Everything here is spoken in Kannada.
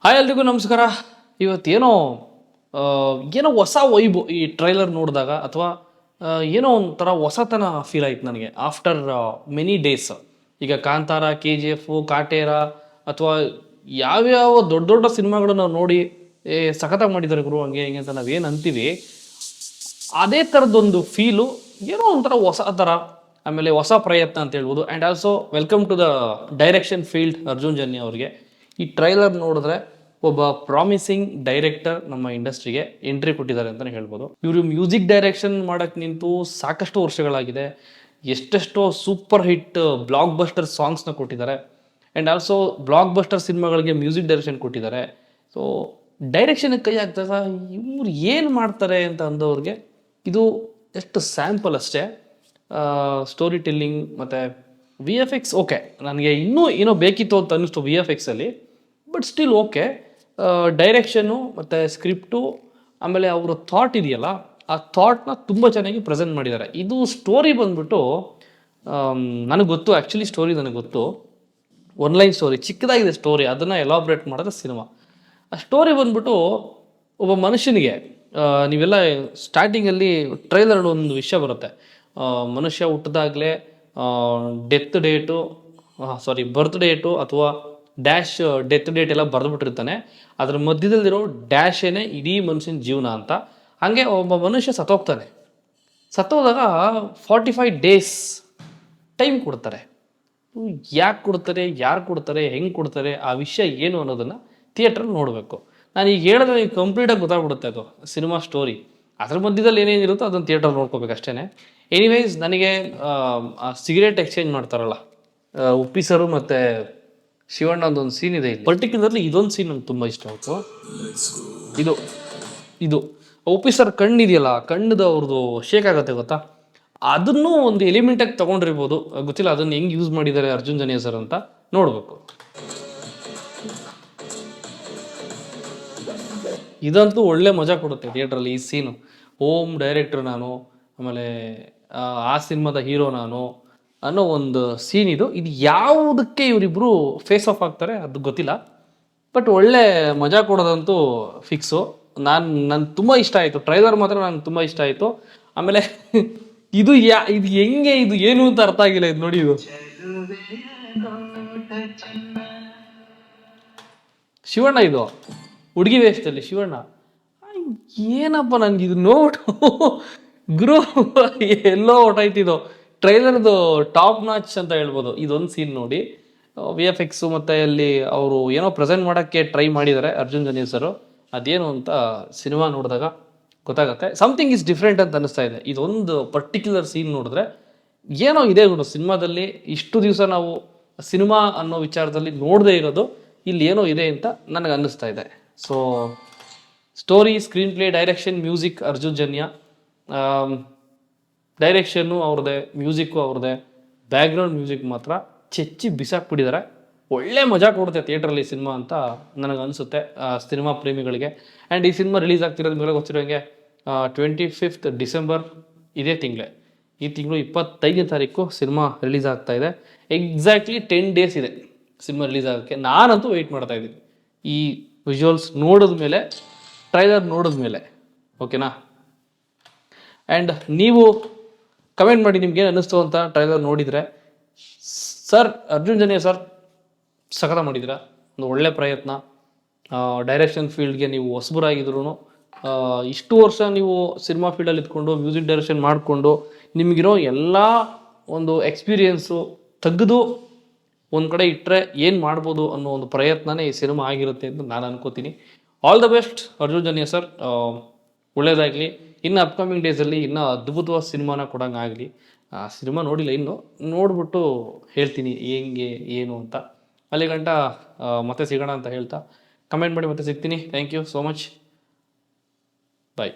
ಹಾಯ್ ಎಲ್ರಿಗೂ ನಮಸ್ಕಾರ. ಇವತ್ತೇನೋ ಆ, ಏನೋ ಹೊಸ ವೈಬು ಈ ಟ್ರೈಲರ್ ನೋಡಿದಾಗ, ಅಥವಾ ಏನೋ ಒಂಥರ ಹೊಸತನ ಫೀಲ್ ಆಯ್ತು ನನಗೆ ಆಫ್ಟರ್ ಮೆನಿ ಡೇಸ್. ಈಗ Kantara, K G F, Kaatera, ಅಥವಾ ಯಾವ್ಯಾವ ದೊಡ್ಡ ದೊಡ್ಡ ಸಿನಿಮಾಗಳು ನಾವು ನೋಡಿ ಸಖತ್ತಾಗಿ ಮಾಡಿದ್ದಾರೆ ಗುರು ಹಂಗೆ ಹಿಂಗೆ ಅಂತ ನಾವೇನು ಅಂತೀವಿ, ಅದೇ ಥರದ್ದೊಂದು ಫೀಲು, ಏನೋ ಒಂಥರ ಹೊಸ ಥರ, ಆಮೇಲೆ ಹೊಸ ಪ್ರಯತ್ನ ಅಂತ ಹೇಳ್ಬೋದು. And also welcome to the direction field Arjun Janya ಅವ್ರಿಗೆ. ಈ ಟ್ರೈಲರ್ ನೋಡಿದ್ರೆ ಒಬ್ಬ ಪ್ರಾಮಿಸಿಂಗ್ ಡೈರೆಕ್ಟರ್ ನಮ್ಮ ಇಂಡಸ್ಟ್ರಿಗೆ ಎಂಟ್ರಿ ಕೊಟ್ಟಿದ್ದಾರೆ ಅಂತಲೇ ಹೇಳ್ಬೋದು. ಇವರು ಮ್ಯೂಸಿಕ್ ಡೈರೆಕ್ಷನ್ ಮಾಡೋಕ್ಕೆ ನಿಂತು ಸಾಕಷ್ಟು ವರ್ಷಗಳಾಗಿದೆ. ಎಷ್ಟೆಷ್ಟೋ ಸೂಪರ್ ಹಿಟ್ ಬ್ಲಾಕ್ ಬಸ್ಟರ್ ಸಾಂಗ್ಸ್ನ ಕೊಟ್ಟಿದ್ದಾರೆ. ಆ್ಯಂಡ್ ಆಲ್ಸೋ ಬ್ಲಾಕ್ ಬಸ್ಟರ್ ಸಿನಿಮಾಗಳಿಗೆ ಮ್ಯೂಸಿಕ್ ಡೈರೆಕ್ಷನ್ ಕೊಟ್ಟಿದ್ದಾರೆ. ಸೊ ಡೈರೆಕ್ಷನ್ಗೆ ಕೈ ಹಾಕ್ದಾಗ ಇವ್ರು ಏನು ಮಾಡ್ತಾರೆ ಅಂತ ಅಂದವ್ರಿಗೆ ಇದು ಎಷ್ಟು ಸ್ಯಾಂಪಲ್ ಅಷ್ಟೇ. ಸ್ಟೋರಿ ಟೆಲ್ಲಿಂಗ್ ಮತ್ತು ವಿ ಎಫ್ ಎಕ್ಸ್ ಓಕೆ, ನನಗೆ ಇನ್ನೂ ಏನೋ ಬೇಕಿತ್ತು ಅಂತ ಅನ್ನಿಸ್ತು ವಿ ಎಫ್ ಎಕ್ಸಲ್ಲಿ, ಬಟ್ ಸ್ಟಿಲ್ ಓಕೆ. ಡೈರೆಕ್ಷನ್ನು ಮತ್ತು ಸ್ಕ್ರಿಪ್ಟು, ಆಮೇಲೆ ಅವರ ಥಾಟ್ ಇದೆಯಲ್ಲ, ಆ ಥಾಟ್ನ ತುಂಬ ಚೆನ್ನಾಗಿ ಪ್ರೆಸೆಂಟ್ ಮಾಡಿದ್ದಾರೆ. ಇದು ಸ್ಟೋರಿ ಬಂದ್ಬಿಟ್ಟು ನನಗೆ ಗೊತ್ತು, ಆ್ಯಕ್ಚುಲಿ ಸ್ಟೋರಿ ನನಗೆ ಗೊತ್ತು. ಒನ್ಲೈನ್ ಸ್ಟೋರಿ ಚಿಕ್ಕದಾಗಿದೆ ಸ್ಟೋರಿ, ಅದನ್ನು ಎಲಾಬ್ರೇಟ್ ಮಾಡಿದ್ರೆ ಸಿನಿಮಾ. ಆ ಸ್ಟೋರಿ ಬಂದ್ಬಿಟ್ಟು ಒಬ್ಬ ಮನುಷ್ಯನಿಗೆ, ನೀವೆಲ್ಲ ಸ್ಟಾರ್ಟಿಂಗಲ್ಲಿ ಟ್ರೈಲರ್ ಒಂದು ವಿಷಯ ಬರುತ್ತೆ. ಮನುಷ್ಯ ಹುಟ್ಟಿದಾಗಲೇ ಡೆತ್ ಡೇಟು, ಬರ್ತ್ ಡೇಟು ಅಥವಾ ಡ್ಯಾಶ್ ಡೆತ್ ಡೇಟ್ ಎಲ್ಲ ಬರೆದ್ಬಿಟ್ಟಿರ್ತಾನೆ. ಅದ್ರ ಮಧ್ಯದಲ್ಲಿರೋ ಡ್ಯಾಶೇನೆ ಇಡೀ ಮನುಷ್ಯನ ಜೀವನ ಅಂತ. ಹಾಗೆ ಒಬ್ಬ ಮನುಷ್ಯ ಸತ್ತೋಗ್ತಾನೆ. ಸತ್ತೋದಾಗ 45 ಡೇಸ್ ಟೈಮ್ ಕೊಡ್ತಾರೆ. ಯಾಕೆ ಕೊಡ್ತಾರೆ, ಯಾರು ಕೊಡ್ತಾರೆ, ಹೆಂಗೆ ಕೊಡ್ತಾರೆ, ಆ ವಿಷಯ ಏನು ಅನ್ನೋದನ್ನು ಥಿಯೇಟ್ರಲ್ಲಿ ನೋಡಬೇಕು. ನಾನು ಈಗ ಹೇಳಿದ್ರೆ ಈಗ ಕಂಪ್ಲೀಟಾಗಿ ಗೊತ್ತಾಗ್ಬಿಡುತ್ತೆ ಅದು ಸಿನಿಮಾ ಸ್ಟೋರಿ. ಅದ್ರ ಮಧ್ಯದಲ್ಲಿ ಏನೇನಿರುತ್ತೋ ಅದನ್ನು ಥಿಯೇಟ್ರಲ್ಲಿ ನೋಡ್ಕೋಬೇಕು ಅಷ್ಟೇ. ಎನಿವೈಸ್, ನನಗೆ ಸಿಗರೇಟ್ ಎಕ್ಸ್ಚೇಂಜ್ ಮಾಡ್ತಾರಲ್ಲ ಉಪ್ಪಿ ಸರು ಮತ್ತು ಶಿವಣ್ಣ ಒಂದು ಸೀನ್ ಇದೆ ಇಲ್ಲಿ. ಪರ್ಟಿಕ್ಯುಲರ್ಲಿ ಇದೊಂದು ಸೀನ್ ನಂಗೆ ತುಂಬ ಇಷ್ಟ ಆಯಿತು. ಇದು ಉಪ್ಪಿ ಸರ್ ಕಣ್ಣಿದೆಯಲ್ಲ, ಕಣ್ಣದು ಅವ್ರದ್ದು ಶೇಕ್ ಆಗುತ್ತೆ ಗೊತ್ತಾ, ಅದನ್ನು ಒಂದು ಎಲಿಮೆಂಟಾಗಿ ತೊಗೊಂಡಿರ್ಬೋದು. ಗೊತ್ತಿಲ್ಲ ಅದನ್ನು ಹೆಂಗೆ ಯೂಸ್ ಮಾಡಿದ್ದಾರೆ ಅರ್ಜುನ್ ಜನ್ಯ ಸರ್ ಅಂತ, ನೋಡಬೇಕು. ಇದಂತೂ ಒಳ್ಳೆ ಮಜಾ ಕೊಡುತ್ತೆ ಥಿಯೇಟ್ರಲ್ಲಿ ಈ ಸೀನು. ಓಮ್ ಡೈರೆಕ್ಟರ್ ನಾನು, ಆಮೇಲೆ ಆ ಸಿನಿಮಾದ ಹೀರೋ ನಾನು ಅನ್ನೋ ಒಂದು ಸೀನ್ ಇದು. ಇದು ಯಾವುದಕ್ಕೆ ಇವರಿಬ್ಬರು ಫೇಸ್ ಆಫ್ ಆಗ್ತಾರೆ ಅದು ಗೊತ್ತಿಲ್ಲ, ಬಟ್ ಒಳ್ಳೆ ಮಜಾ ಕೊಡೋದಂತೂ ಫಿಕ್ಸು. ನನ್ಗೆ ತುಂಬ ಇಷ್ಟ ಆಯಿತು ಟ್ರೈಲರ್, ಮಾತ್ರ ನನಗೆ ತುಂಬ ಇಷ್ಟ ಆಯಿತು. ಆಮೇಲೆ ಇದು ಇದು ಹೆಂಗೆ, ಇದು ಏನು ಅಂತ ಅರ್ಥ ಆಗಿಲ್ಲ. ಇದು ನೋಡಿ, ಇದು ಶಿವಣ್ಣ, ಇದು ಹುಡುಗಿ ವೇಷದಲ್ಲಿ ಶಿವಣ್ಣ. ಏನಪ್ಪ ನನಗೆ ಇದು ನೋಡು ಗುರು, ಎಲ್ಲೋ ಹೊಟ್ಟಾಯ್ತಿದ್ದು. ಟ್ರೈಲರ್ದು ಟಾಪ್ ನಾಚ್ ಅಂತ ಹೇಳ್ಬೋದು. ಇದೊಂದು ಸೀನ್ ನೋಡಿ, ವಿ ಎಫ್ ಎಕ್ಸು ಮತ್ತು ಅಲ್ಲಿ ಅವರು ಏನೋ ಪ್ರೆಸೆಂಟ್ ಮಾಡೋಕ್ಕೆ ಟ್ರೈ ಮಾಡಿದ್ದಾರೆ ಅರ್ಜುನ್ ಜನ್ಯ ಸರು. ಅದೇನು ಅಂತ ಸಿನಿಮಾ ನೋಡಿದಾಗ ಗೊತ್ತಾಗುತ್ತೆ. ಸಮಥಿಂಗ್ ಇಸ್ ಡಿಫ್ರೆಂಟ್ ಅಂತ ಅನ್ನಿಸ್ತಾ ಇದೆ. ಇದೊಂದು ಪರ್ಟಿಕ್ಯುಲರ್ ಸೀನ್ ನೋಡಿದ್ರೆ ಏನೋ ಇದೆ ಗುರು ಸಿನಿಮಾದಲ್ಲಿ. ಇಷ್ಟು ದಿವಸ ನಾವು ಸಿನಿಮಾ ಅನ್ನೋ ವಿಚಾರದಲ್ಲಿ ನೋಡದೇ ಇರೋದು ಇಲ್ಲಿ ಏನೋ ಇದೆ ಅಂತ ನನಗೆ ಅನ್ನಿಸ್ತಾ ಇದೆ. So story, screenplay, direction, music Arjun Janya. Direction ಅವ್ರದ್ದೇ, ಮ್ಯೂಸಿಕ್ಕು ಅವ್ರದ್ದೇ. ಬ್ಯಾಕ್ಗ್ರೌಂಡ್ ಮ್ಯೂಸಿಕ್ ಮಾತ್ರ ಚೆಚ್ಚಿ ಬಿಸಾಕ್ಬಿಟ್ಟಿದ್ದಾರೆ. ಒಳ್ಳೆ ಮಜಾ ಕೊಡುತ್ತೆ ಥಿಯೇಟ್ರಲ್ಲಿ ಸಿನಿಮಾ ಅಂತ ನನಗೆ ಅನಿಸುತ್ತೆ, ಸಿನಿಮಾ ಪ್ರೇಮಿಗಳಿಗೆ. ಆ್ಯಂಡ್ ಈ ಸಿನಿಮಾ ರಿಲೀಸ್ ಆಗ್ತಿರೋದು ಮೇಲೆ ಗೊತ್ತಿರೋಂಗೆ 25th ಡಿಸೆಂಬರ್, ಇದೇ ತಿಂಗಳೇ. ಈ ತಿಂಗಳು 25ನೇ ತಾರೀಕು ಸಿನಿಮಾ ರಿಲೀಸ್ ಆಗ್ತಾ ಇದೆ. ಎಕ್ಸಾಕ್ಟ್ಲಿ 10 ಡೇಸ್ ಇದೆ ಸಿನಿಮಾ ರಿಲೀಸ್ ಆಗೋಕ್ಕೆ. ನಾನಂತೂ ವೆಯ್ಟ್ ಮಾಡ್ತಾ ಇದ್ದೀನಿ ಈ ವಿಜುವಲ್ಸ್ ನೋಡಿದ್ಮೇಲೆ, ಟ್ರೈಲರ್ ನೋಡಿದ್ಮೇಲೆ. ಓಕೆನಾ? ಆ್ಯಂಡ್ ನೀವು ಕಮೆಂಟ್ ಮಾಡಿ ನಿಮ್ಗೇನು ಅನ್ನಿಸ್ತು ಅಂತ ಟ್ರೈಲರ್ ನೋಡಿದರೆ. ಸರ್ ಅರ್ಜುನ್ ಜನ್ಯ ಸರ್ ಸಖತ ಮಾಡಿದ್ದೀರಾ, ಒಂದು ಒಳ್ಳೆ ಪ್ರಯತ್ನ. ಡೈರೆಕ್ಷನ್ ಫೀಲ್ಡ್ಗೆ ನೀವು ಹೊಸಬರಾಗಿದ್ರು, ಇಷ್ಟು ವರ್ಷ ನೀವು ಸಿನಿಮಾ ಫೀಲ್ಡಲ್ಲಿ ಇದ್ಕೊಂಡು ಮ್ಯೂಸಿಕ್ ಡೈರೆಕ್ಷನ್ ಮಾಡಿಕೊಂಡು ನಿಮಗಿರೋ ಎಲ್ಲ ಒಂದು ಎಕ್ಸ್ಪೀರಿಯೆನ್ಸು ತೆಗೆದು ಒಂದು ಕಡೆ ಇಟ್ಟರೆ ಏನು ಮಾಡ್ಬೋದು ಅನ್ನೋ ಒಂದು ಪ್ರಯತ್ನನೇ ಈ ಸಿನಿಮಾ ಆಗಿರುತ್ತೆ ಅಂತ ನಾನು ಅನ್ಕೋತೀನಿ. All the best Arjun Janya sir, ಒಳ್ಳೇದಾಗಲಿ. ಇನ್ನು ಅಪ್ಕಮಿಂಗ್ ಡೇಸಲ್ಲಿ ಇನ್ನೂ ಅದ್ಭುತವಾದ ಸಿನಿಮಾನ ಕೊಡೋಂಗಾಗಲಿ. ಸಿನಿಮಾ ನೋಡಿಲ್ಲ, ಇನ್ನು ನೋಡ್ಬಿಟ್ಟು ಹೇಳ್ತೀನಿ ಹೆಂಗೆ ಏನು ಅಂತ. ಅಲ್ಲಿಗಂಟ ಮತ್ತೆ ಸಿಗೋಣ ಅಂತ ಹೇಳ್ತಾ ಕಮೆಂಟ್ ಮಾಡಿ ಮತ್ತೆ ಸಿಗ್ತೀನಿ. Thank you so much. Bye.